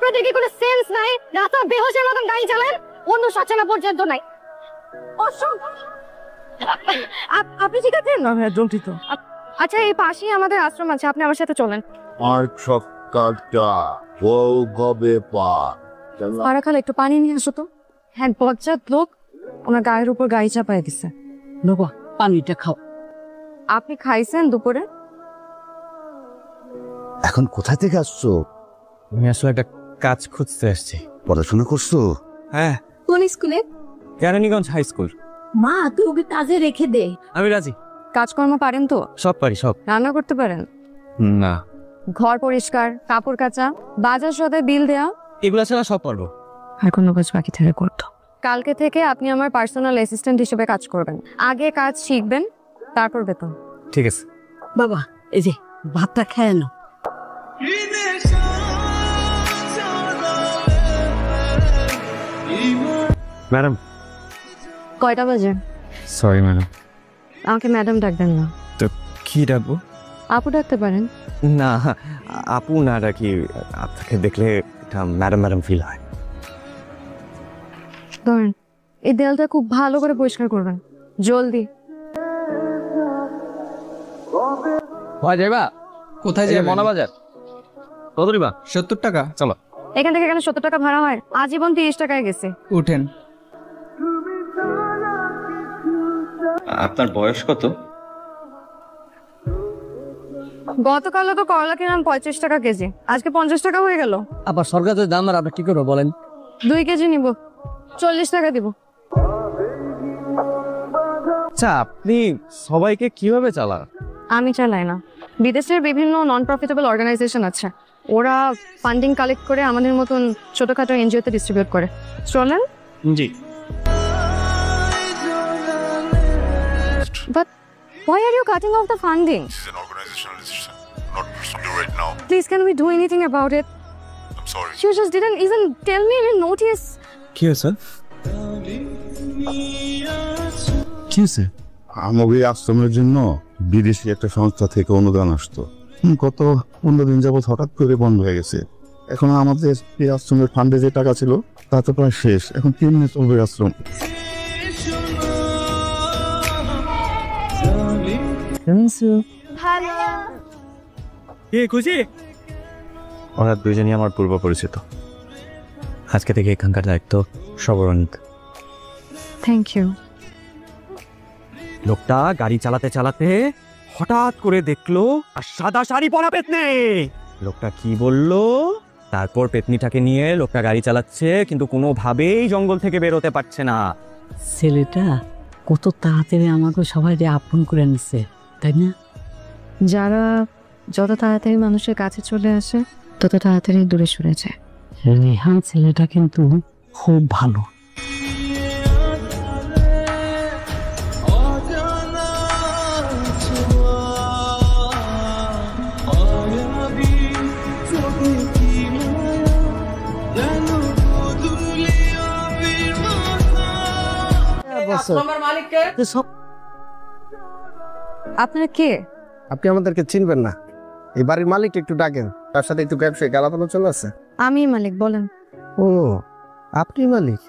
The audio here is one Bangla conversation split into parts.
আপনাদের কি কোনো সেন্স নাই? রাস্তা বেহোশের মতন গাড়ি চালান, অন্য সচেতনা পর্যন্ত নাই। আপনি ঠিক আছেন? না হ্যাঁ জন্টিত। আচ্ছা এই পাশেই আমাদের আশ্রম আছে, আপনি আমার সাথে চলেন। আর সকালটা বউ গবে পা ফারাখাল একটু পানি নিয়ে আসো তো। হ্যাঁ বজ্জাত লোক ওনার গায়ের উপর গাড়ি চাপায় দিছে। বাবা পানিটা খাও। আপনি খাইছেন দুপুরে? এখন কোথা থেকে আসছো? আমি আসলে একটা কাজ খুঁজতে আসছি। পড়াশোনা করছো? হ্যাঁ, কোন স্কুলে? Keraniganj high school. মা তুই ওকে কাজে রেখে দে। আমি রাজি। কাজকর্ম পারেন তো? সব পারি, সব। রান্না করতে পারেন? না। ঘর পরিষ্কার, কাপড় কাচা, বাজার সদায় বিল দেয়া, এগুলা ছাড়া সব পারবো। আর কোনো কাজ বাকি থেকে করতো। কালকে থেকে আপনি আমার পার্সোনাল অ্যাসিস্ট্যান্ট হিসেবে কাজ করবেন। আগে কাজ শিখবেন, তারপর বেতন। ঠিক আছে। বাবা এই যে ভাতটা খেয়ে নাও। ম্যাডাম। কয়টা বাজে? Sorry madam. আমাকে ম্যাডাম ডাকবেন না। তো কি ডাকবো? আপু ডাকতে পারেন। না, আপু না ডাকি। আপনাকে দেখলে এটা ম্যাডাম ম্যাডাম ফিল হয়। ধরেন এই দেয়ালটা খুব ভালো করে পরিষ্কার করবেন, জলদি। যাইবা কোথায় যাবে? মনাবাজার। কত দিবা? 70 টাকা। চলো। এখান থেকে এখানে 70 টাকা ভাড়া হয়, আজীবন 30 টাকায় গেছে। উঠেন। আপনার বয়স কত? গতকালও তো করলা কিনলাম 35 টাকা কেজি, আজকে 50 টাকা হয়ে গেল। আবার সরকারের দাম আর আপনি কি করবো বলেন? 2 কেজি নিব, 40 টাকা দিব। আচ্ছা, আপনি সবাইকে কিভাবে চালান? আমি চালাই না, বিদেশের বিভিন্ন নন প্রফিটেবল অর্গানাইজেশন আছে, ওরা ফান্ডিং কালেক্ট করে আমাদের মতন ছোটখাটো এনজিওতে ডিস্ট্রিবিউট করে। চলেন। জি। But why are you cutting off the funding? This is an organizational decision, not personally right now. Please, can we do anything about it? I'm sorry. You just didn't even tell me any notice. কি হয়েছে? কি হয়েছে? আমাদের আশ্রমের জন্য বিদেশি একটা সংস্থা থেকে অনুদান আসতো, গত 15 দিন যাবত হঠাৎ করে বন্ধ হয়ে গেছে। এখন আমাদের এই আশ্রমের ফান্ডে যে টাকা ছিল তা তো প্রায় শেষ। এখন কেমনে চলবে আশ্রম? কি খুশি? ওরা দুইজনই আমার পূর্ব পরিচিত। আজকে থেকে এখানকার দায়িত্ব সবরণিত। Thank you. লোকটা গাড়ি চালাতে চালাতে হঠাৎ করে দেখলো আর সাদা শাড়ি পরা পেতনি। লোকটা কি বললো? তারপর পেতনিটাকে নিয়ে লোকটা গাড়ি চালাচ্ছে, কিন্তু কোনোভাবেই জঙ্গল থেকে বেরোতে পারছে না। ছেলেটা কত তাড়াতাড়ি আমাকে সবাই আপন করে নিচ্ছে, তাই না? যারা যত তাড়াতাড়ি মানুষের কাছে চলে আসে তত তাড়াতাড়ি দূরে সরে যায়। রেহান ছেলেটা কিন্তু খুব ভালো। আপনারা কে? আপনি আমাদেরকে চিনবেন না? এই বাড়ির মালিক একটু ডাকেন, তার সাথে একটু ব্যবসায়িক আলাপ আলোচনা আছে। আমি মালিক, বলেন। ও আপনি মালিক?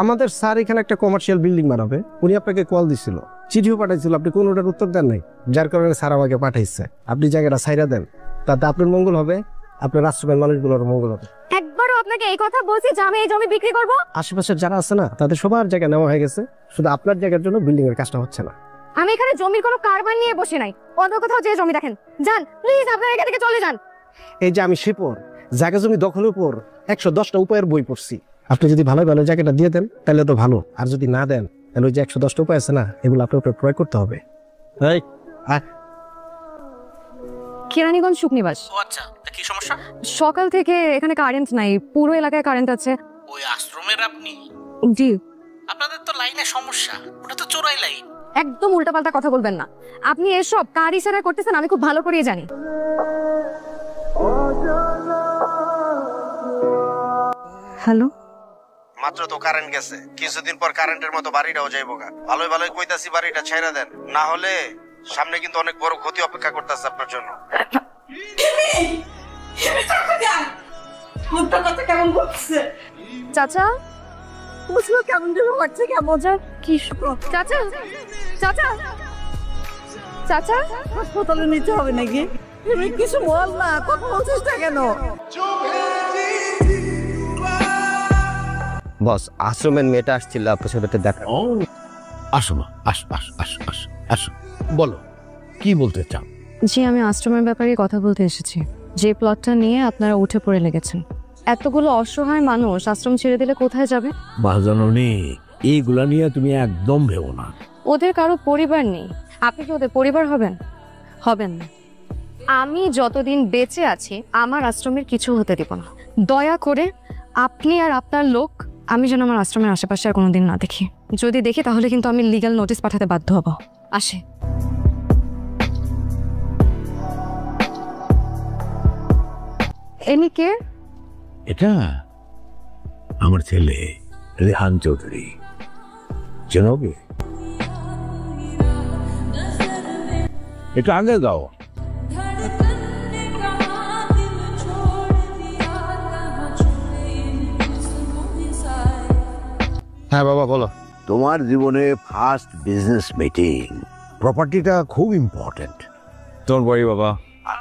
আমাদের স্যার এখানে একটা কমার্শিয়াল বিল্ডিং বানাবে, উনি আপনাকে কল দিছিল, চিঠিও পাঠাইছিল, আপনি কোনোটার উত্তর দেন নাই, যার কারণে স্যার আমাকে পাঠাইছে। আপনি জায়গাটা ছাইরা দেন, তাতে আপনার মঙ্গল হবে, আপনার আশ্রমের মানুষগুলোর মঙ্গল হবে। একবারও আপনাকে এই কথা বলছি যে আমি এই জমি বিক্রি করব? আশেপাশের যারা আছে না তাদের সবার জায়গা নেওয়া হয়ে গেছে, শুধু আপনার জায়গার জন্য বিল্ডিং এর কাজটা হচ্ছে না। আমি এখানে জমির কোনো কারবার নিয়ে বসে নাই, অন্য কোথাও যে জমি দেখেন। যান প্লিজ, আপনারা এখান থেকে চলে যান। এই যে আমি শেপর জায়গা জমি দখলের উপর 110টা উপায়ের বই পড়ছি, আপনি যদি ভালো ভালো জায়গাটা দিয়ে দেন তাহলে তো ভালো, আর যদি না দেন তাহলে ওই যে 110টা উপায় আছে না, এগুলো আপনার উপরে প্রয়োগ করতে হবে। কেরানীগঞ্জ সুকনিবাস। আচ্ছা, কি সমস্যা? সকাল থেকে এখানে কারেন্ট নাই, পুরো এলাকায় কারেন্ট আছে। ওই আশ্রমের আপনি? জি। আপনাদের তো লাইনে সমস্যা, ওটা তো চোরাই লাইন। একদম উল্টাপাল্টা কথা বলবেন না। আপনি এসব কার ইশারা করতেছেন আমি খুব ভালো করেই জানি। হ্যালো, মাত্র তো কারেন্ট গেছে, কিছুদিন পর কারেন্টের মতো বাড়িটাও যাইবো গা। ভালোই ভালোই কইতাছি বাড়িটা ছাইরা দেন, না হলে সামনে কিন্তু অনেক বড় ক্ষতি অপেক্ষা করতেছে আপনার জন্য। মুখটা কথা কেমন করছে চাচা বুঝলো কেমন যেন করছে কেমন মজা কি চাচা চাচা চাচা হাসপাতালে নিতে হবে নাকি তুমি কিছু বল না কথা বলছিস না কেন বস আশ্রমের মেয়েটা আসছিল আপনার সাথে দেখা। আসো মা, আসো আসো আসো আসো আসো, বলো কি বলতে চাও? জি আমি আশ্রমের ব্যাপারে কথা বলতে এসেছি। যে প্লটটা নিয়ে আপনারা উঠে পড়ে লেগেছেন, এতগুলো অসহায় মানুষ আশ্রম ছেড়ে দিলে কোথায় যাবে? মহাজননী, এইগুলা নিয়ে তুমি একদম ভেবো না। ওদের কারো পরিবার নেই, আপনি কি ওদের পরিবার হবেন? হবেন না। আমি যতদিন বেঁচে আছি আমার আশ্রমের কিছু হতে দিব না। দয়া করে আপনি আর আপনার লোক আমি যেন আমার আশ্রমের আশেপাশে আর কোনোদিন না দেখি। যদি দেখি তাহলে কিন্তু আমি লিগ্যাল নোটিশ পাঠাতে বাধ্য হব। আসে। এনি কে? এটা আমার ছেলে রেহান চৌধুরী, চেনোগে? একটু আগে দাও। হ্যাঁ বাবা বলো। তোমার জীবনে ফার্স্ট বিজনেস মিটিং, প্রপার্টিটা খুব ইম্পর্টেন্ট। ডোন্ট ওয়ারি বাবা।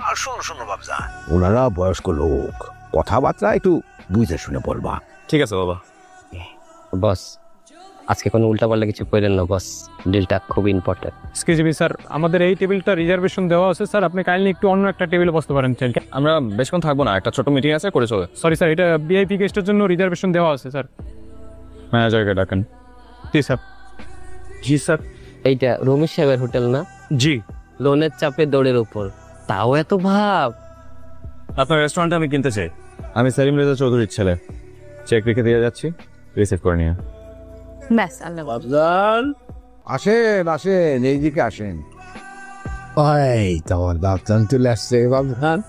আর শোনো শোনো বাবজা, ওনারা বয়স্ক লোক, কথাবার্তা একটু বুঝে শুনে বলবা। ঠিক আছে বাবা। বস আজকে কোনো উল্টাপাল্টা কিছু করেন না বস, ডিলটা খুব ইম্পর্টেন্ট। এক্সকিউজ মি স্যার, আমাদের এই টেবিলটা রিজার্ভেশন দেওয়া আছে স্যার, আপনি কাইন্ডলি একটু অন্য একটা টেবিলে বসতে পারেন। আমরা বেশক্ষণ থাকবো না, একটা ছোট মিটিং আছে, করে চলে। সরি স্যার, এটা ভিআইপি গেস্টের জন্য রিজার্ভেশন দেওয়া আছে স্যার। ম্যানেজারকে ডাকেন। জি স্যার। জি স্যার। এইটা রমেশ সাহেবের হোটেল না? জি। লোনের চাপে দৌড়ের উপর, তাও এত ভাব। আপনার রেস্টুরেন্টে আমি কিনতে চাই। আমি সেলিম রেজা চৌধুরীর ছেলে, চেক রেখে দিয়ে যাচ্ছি, রিসিভ করে নিয়ে। ব্যাস আল্লাহ। বাবজান আসেন আসেন, এইদিকে আসেন। ওই তোমার বাবজান চলে আসছে। বাবজান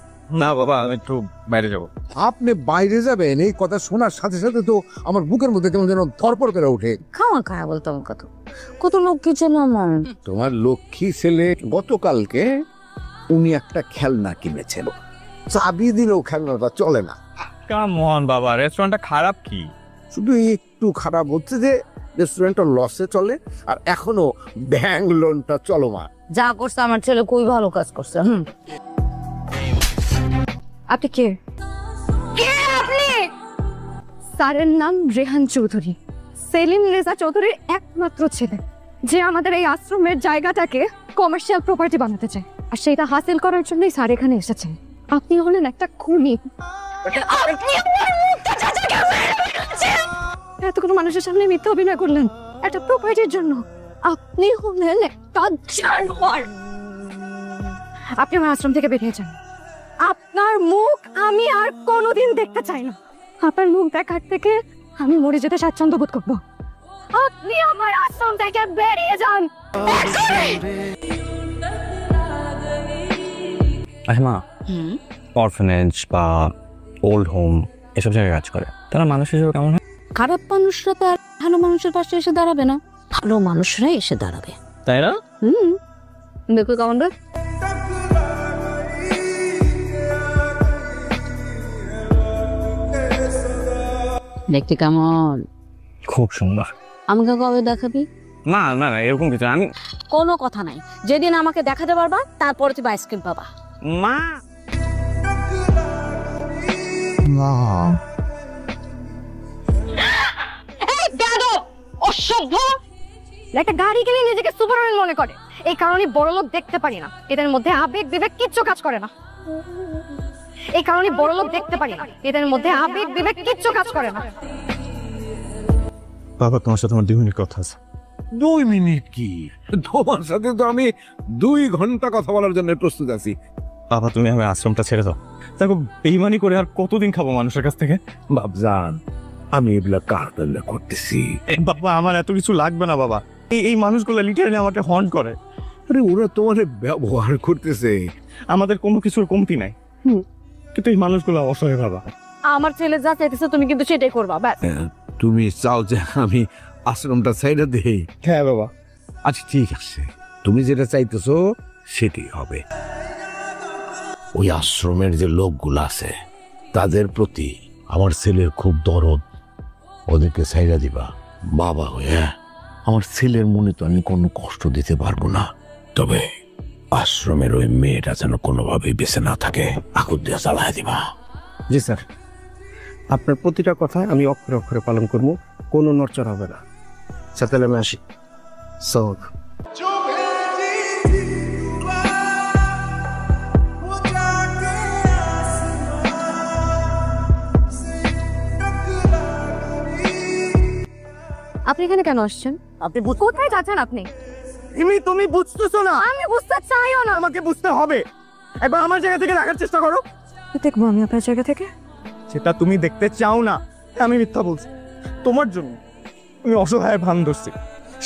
না বাবা, আমি একটু বাইরে যাবো। আপনি বাইরে যাবেন এই কথা শোনার সাথে সাথে তো আমার বুকের মধ্যে কেমন যেন ধরপড় করে ওঠে। খাওয়া খাওয়া বলতাম কত কত লোক কি ছিল আমার। তোমার লক্ষ্মী ছেলে গতকালকে উনি একটা খেলনা কিনেছিল, চাবি দিলেও খেলনাটা চলে না। কাম অন বাবা, রেস্টুরেন্টটা খারাপ কি? শুধু একটু খারাপ হচ্ছে যে রেস্টুরেন্টটা লসে চলে, আর এখনো ব্যাংক লোনটা চলমান। যা করছে আমার ছেলে খুবই ভালো কাজ করছে। আপনি কে? আপনি? স্যারের নাম রেহান চৌধুরী, সেলিম রেজা চৌধুরীর একমাত্র ছেলে, যে আমাদের এই আশ্রমের জায়গাটাকে কমার্শিয়াল প্রপার্টি বানাতে চায়, আর সেটা হাসিল করার জন্যই স্যার এখানে এসেছেন। আপনি হলেন একটা খুনি। এতগুলো মানুষের সামনে মিথ্যা অভিনয় করলেন একটা প্রপার্টির জন্য। আপনি হলেন একটা জানোয়ার। আপনি আমার আশ্রম থেকে বেরিয়ে যান। আপনার মুখ আমি আর কোনোদিন দেখতে চাই না। আপনার মুখ দেখার থেকে আমি মরে যেতে স্বাচ্ছন্দ্য বোধ করবো। আপনি আমার আশ্রম থেকে বেরিয়ে যান। মা অরফানেজ বা ওল্ড হোম এসব জায়গায় কাজ করে, তারা মানুষ হিসেবে কেমন হয়? খারাপ মানুষরা তো আর ভালো মানুষের পাশে এসে দাঁড়াবে না, ভালো মানুষরাই এসে দাঁড়াবে, তাই না? দেখো কেমন দেখ। দেখতে কেমন? খুব সুন্দর। আমাকে কবে দেখাবি? না না না, এরকম কিছু আমি। কোনো কথা নাই, যেদিন আমাকে দেখাতে পারবা তারপরে তুমি আইসক্রিম পাবা। মা অসভ্য! একটা গাড়ি কিনে নিজেকে সুপারম্যান মনে করে, এই কারণে বড় লোক দেখতে পারি না। এদের মধ্যে আবেগ বিবেক কিচ্ছু কাজ করে না। এই কারণে বড় লোক দেখতে পারি না, এদের মধ্যে আবেগ বিবেক কিচ্ছু কাজ করে না। বাবা, তোমার সাথে আমার 2 মিনিট কথা আছে। 2 মিনিট কি? তোমার সাথে তো আমি 2 ঘন্টা কথা বলার জন্য প্রস্তুত আছি। বাবা, তুমি আমি আশ্রমটা ছেড়ে দাও। দেখো, বেইমানি করে আর কতদিন খাবো মানুষের কাছ থেকে? বাবজান, আমি এগুলা কার জন্য করতেছি? বাবা, আমার এত কিছু লাগবে না বাবা। এই মানুষগুলো লিটারালি আমাকে হন্ট করে। আরে ওরা তোমার ব্যবহার করতেছে। আমাদের কোনো কিছুর কমতি নাই, কিন্তু এই মানুষগুলো অসহায় বাবা। আমার ছেলে যা চাইতেছে তুমি কিন্তু সেটাই করবা। ব্যাস। তুমি চাও যে আমি আশ্রমটা ছাইড়া দেই? হ্যাঁ বাবা। আচ্ছা ঠিক আছে, তুমি যেটা চাইতেছো সেটাই হবে। ওই আশ্রমের যে লোকগুলো আছে তাদের প্রতি আমার ছেলের খুব দরদ, ওদেরকে ছাইড়া দিবা। বাবা হয়ে আমার ছেলের মনে তো আমি কোনো কষ্ট দিতে পারবো না, তবে আশ্রমের ওই মেয়েটা যেন কোনোভাবেই বেঁচে না থাকে, আগুন দিয়ে জ্বালায় দিবা। জি স্যার, আপনার প্রতিটা কথা আমি অক্ষরে অক্ষরে পালন করবো, কোনো নড়চড় হবে না। স্যার তাহলে আমি আসি। সব আপনি এখানে কেন আসছেন? আপনি কোথায় যাচ্ছেন আপনি? তুমি বুঝতেছো না? আমি বুঝতে চাইও না। আমাকে বুঝতে হবে। একবার আমার জায়গা থেকে দেখার চেষ্টা করো। দেখবো আমি আপনার জায়গা থেকে? সেটা তুমি দেখতে চাও না, আমি মিথ্যা বলছি। তোমার জন্য আমি অসহায় ভান ধরছি,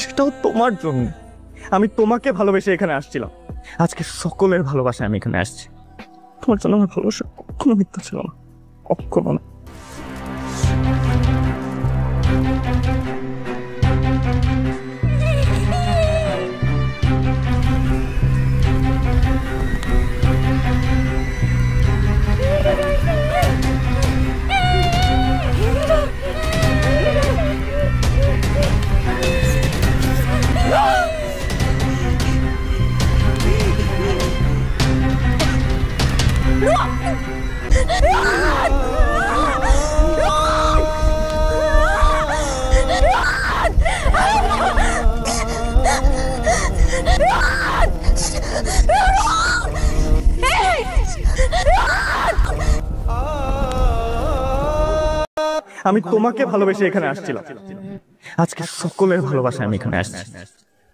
সেটাও তোমার জন্য। আমি তোমাকে ভালোবেসে এখানে আসছিলাম, আজকে সকলের ভালোবাসায় আমি এখানে আসছি। তোমার জন্য আমার ভালোবাসা কখনো মিথ্যা ছিল না, কখনো না। আমি তোমাকে ভালোবেসে এখানে আসছিলাম, আজকে সকলের ভালোবাসায় আমি এখানে আসছি।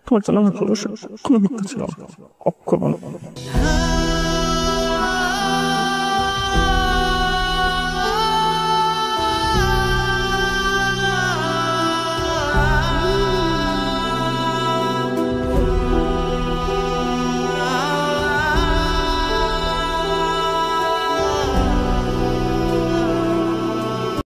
তোমার জন্য আমার ভালোবাসা কোনো মিথ্যা ছিল না, কখনো না।